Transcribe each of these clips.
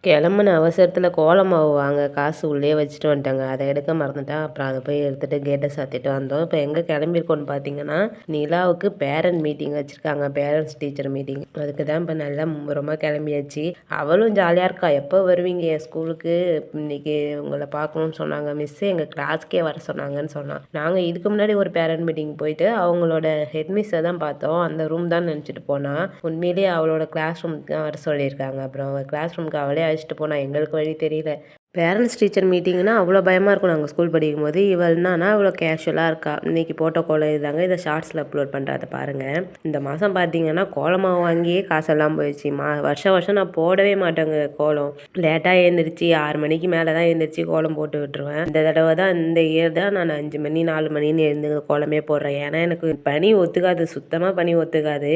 கிளம்புன அவசரத்தில் கோலம் மாவு வாங்க காசு உள்ளே வச்சுட்டு வந்துட்டாங்க. அதை எடுக்க மறந்துட்டேன். அப்புறம் அதை போய் எடுத்துகிட்டு கேட்டை சாத்திட்டு வந்தோம். இப்போ எங்கே கிளம்பியிருக்கோன்னு பார்த்தீங்கன்னா, நிலாவுக்கு பேரண்ட் மீட்டிங் வச்சுருக்காங்க. Parents teacher meeting. அதுக்கு தான் இப்போ நல்லா மும்முரமாக கிளம்பியாச்சு. அவளும் ஜாலியாக இருக்கா. எப்போ வருவீங்க என் ஸ்கூலுக்கு, இன்னைக்கு உங்களை பார்க்கணுன்னு சொன்னாங்க மிஸ்ஸு, எங்கள் கிளாஸ்க்கே வர சொன்னாங்கன்னு சொன்னான். நாங்கள் இதுக்கு முன்னாடி ஒரு பேரண்ட் மீட்டிங் போயிட்டு அவங்களோட ஹெட்மிஸ்ஸை தான் பார்த்தோம். அந்த ரூம் தான் நினச்சிட்டு போனால் உண்மையிலேயே அவளோட கிளாஸ் ரூமுக்கு தான் வர சொல்லியிருக்காங்க. அப்புறம் அவள் கிளாஸ் ரூமுக்கு அவளே அழைச்சிட்டு போனா. எங்களுக்கு வழி தெரியல. பேரண்ட்ஸ் டீச்சர் மீட்டிங்னா அவ்வளோ பயமாக இருக்கும். நாங்கள் ஸ்கூல் படிக்கும்போது இவள்னா அவ்வளோ கேஷுவலாக இருக்கா. இன்றைக்கி போட்ட கோலம் இதாங்க. இதை ஷார்ட்ஸில் அப்லோட் பண்ணுறதை பாருங்கள். இந்த மாதம் பார்த்தீங்கன்னா கோலமாவு வாங்கியே காசெல்லாம் போயிடுச்சு. வருஷம் நான் போடவே மாட்டேங்க கோலம். லேட்டாக எழுந்திரிச்சு 6 மணிக்கு மேலே தான் எழுந்திரிச்சு கோலம் போட்டு விட்டுருவேன். இந்த தடவை தான் இந்த இயர் தான் நான் 5 மணி 4 மணின்னு எழுந்து கோலமே போடுறேன். ஏன்னா எனக்கு பனி ஒத்துக்காது, சுத்தமாக பனி ஒத்துக்காது.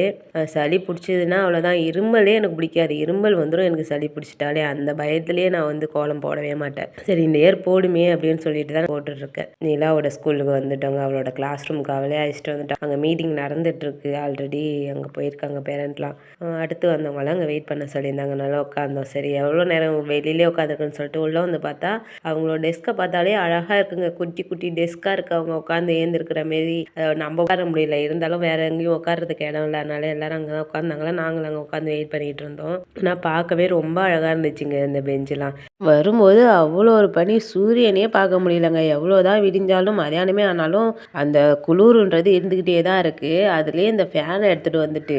சளி பிடிச்சதுன்னா அவ்வளோதான். இருமலே எனக்கு பிடிக்காது. இருமல் வந்துடும் எனக்கு சளி பிடிச்சிட்டாலே. அந்த பயத்துலேயே நான் வந்து கோலம் போடவே மாட்டேன். சரி இந்த இயர் போடுமே அப்படின்னு சொல்லிட்டு தான் போட்டுட்ருக்கேன். நிலாவோட ஸ்கூலுக்கு வந்துட்டோங்க. அவளோட கிளாஸ் ரூமுக்கு அவளே அழைச்சிட்டு வந்துட்டோம். அங்கே மீட்டிங் நடந்துட்டுருக்கு. ஆல்ரெடி அங்கே போயிருக்காங்க பேரண்ட்லாம். அடுத்து வந்தவங்களாம் அங்கே வெயிட் பண்ண சொல்லியிருந்தாங்க. நல்லா உட்காந்தோம். சரி எவ்வளோ நேரம் வெளியிலே உட்காந்துருக்குன்னு சொல்லிட்டு உள்ளே வந்து பார்த்தா அவங்களோட டெஸ்க்கை பார்த்தாலே அழகாக இருக்குங்க. குட்டி குட்டி டெஸ்க்காக இருக்குது. அவங்க உட்காந்து ஏந்திருக்கிற மாரி நம்ம உட்கார முடியல. இருந்தாலும் வேறு எங்கேயும் உட்காரதுக்கு இடம் இல்லை. அதனால எல்லாரும் அங்கே தான் உட்காந்தாங்களா. நாங்களும் அங்கே உட்காந்து வெயிட் பண்ணிகிட்டு இருந்தோம். ஆனால் பார்க்கவே ரொம்ப அழகாக இருந்துச்சுங்க இந்த பெஞ்செலாம். வரும்போது அவ்வளோ ஒரு பனி, சூரியனே பார்க்க முடியலங்க. எவ்வளோதான் விடிஞ்சாலும் மதியானமே ஆனாலும் அந்த குளிருன்றது இருந்துக்கிட்டே தான் இருக்குது. அதுலேயே இந்த ஃபேனை எடுத்துகிட்டு வந்துட்டு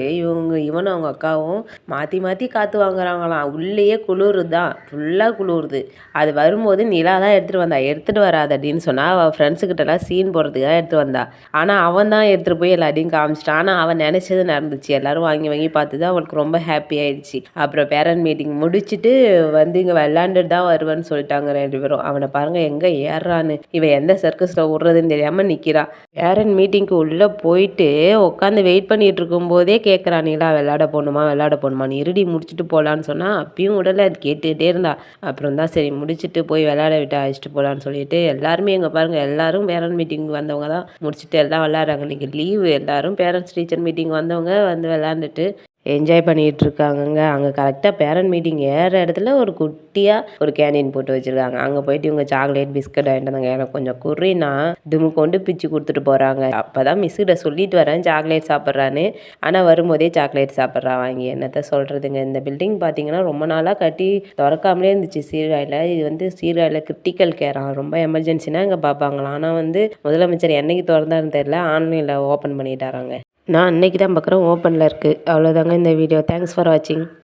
இவனும் அவங்க அக்காவும் மாற்றி மாற்றி காற்று வாங்குறாங்களாம். உள்ளேயே குளிர் தான், ஃபுல்லாக குளிருது. அது வரும்போது நிலா தான் எடுத்துகிட்டு வந்தா. எடுத்துகிட்டு வராது அப்படின்னு சொன்னால் அவள் ஃப்ரெண்ட்ஸுக்கிட்டலாம் சீன் போடுறதுக்காக எடுத்துகிட்டு வந்தா. ஆனால் அவன் தான் எடுத்துகிட்டு போய் எல்லாத்தையும் காமிச்சிட்டான். ஆனால் அவன் நினச்சது நடந்துச்சு. எல்லோரும் வாங்கி வாங்கி பார்த்து தான் அவனுக்கு ரொம்ப ஹாப்பி ஆகிடுச்சு. அப்புறம் பேரண்ட் மீட்டிங் முடிச்சுட்டு வந்து இங்கே விளாண்டுட்டு தான் வருவேன்னு சொல்லிட்டாங்க 2 பேரும். அவனை பாருங்க எங்கே ஏறான்னு. இவன் எந்த சர்க்கஸில் விட்றதுன்னு தெரியாமல் நிற்கிறான். பேரண்ட் மீட்டிங்க்கு உள்ளே போயிட்டு உட்காந்து வெயிட் பண்ணிட்டு இருக்கும்போதே கேட்குறான், நீலா விளையாட போகணுமா, நீ இருடி முடிச்சுட்டு போகலான்னு சொன்னால் அப்பயும் உடலை அது கேட்டுகிட்டே இருந்தா. அப்புறம் தான் சரி முடிச்சுட்டு போய் விளையாட விட்டு அழைச்சிட்டு போகலான்னு சொல்லிட்டு எல்லாருமே எங்கே பாருங்கள் எல்லாரும் பேரண்ட் மீட்டிங் வந்தவங்க தான் முடிச்சுட்டு எல்லாம் விளையாடுறாங்க. இன்றைக்கி லீவு. எல்லாரும் பேரண்ட்ஸ் டீச்சர் மீட்டிங் வந்தவங்க வந்து விளையாண்டுட்டு என்ஜாய் பண்ணிகிட்டு இருக்காங்கங்க. அங்கே கரெக்டாக பேரண்ட் மீட்டிங் ஏற இடத்துல ஒரு குட்டியாக ஒரு கேண்டீன் போட்டு வச்சுருக்காங்க. அங்கே போயிட்டு இவங்க சாக்லேட் பிஸ்கட் வாங்கிட்டு வந்தாங்க. எனக்கு கொஞ்சம் குறினா துமு கொண்டு பிச்சு கொடுத்துட்டு போகிறாங்க. அப்போ தான் மிஸ்கிட்ட சொல்லிட்டு வரேன் சாக்லேட் சாப்பிட்றான்னு. ஆனால் வரும்போதே சாக்லேட் சாப்பிட்றா வாங்கி. என்னத்த சொல்கிறதுங்க. இந்த பில்டிங் பார்த்தீங்கன்னா ரொம்ப நாளாக கட்டி திறக்காமலே இருந்துச்சு சீர்காழியில். இது வந்து சீர்காழியில் கிரிட்டிக்கல் கேராக ரொம்ப எமர்ஜென்சினா இங்கே பார்ப்பாங்களாம். ஆனால் வந்து முதலமைச்சர் என்னைக்கு திறந்தாருன்னு தெரியல, ஆன்லைனில் ஓப்பன் பண்ணிட்டாராங்க. நான் அன்றைக்கி தான் பார்க்குறேன் ஓப்பனில் இருக்குது. அவ்வளோதாங்க இந்த வீடியோ. தேங்க்ஸ் ஃபார் வாட்சிங்.